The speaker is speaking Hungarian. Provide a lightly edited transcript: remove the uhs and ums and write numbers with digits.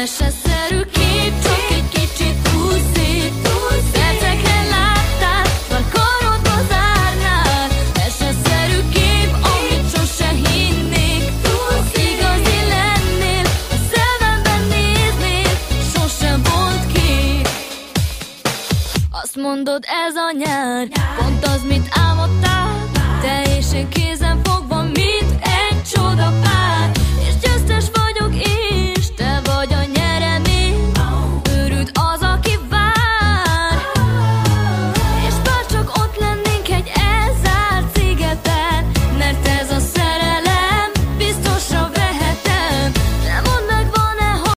Meseszerű kép, csak egy kicsit túl szép. Percekre láttál, már karodba zárnád. Meseszerű kép, amit sose hinnék. Az igazi lennél, a szememben néznél, sosem volt kép. Azt mondod, ez a nyár, pont az, mit álmodtál. Te és én kézen fogva, mint egy csodapár.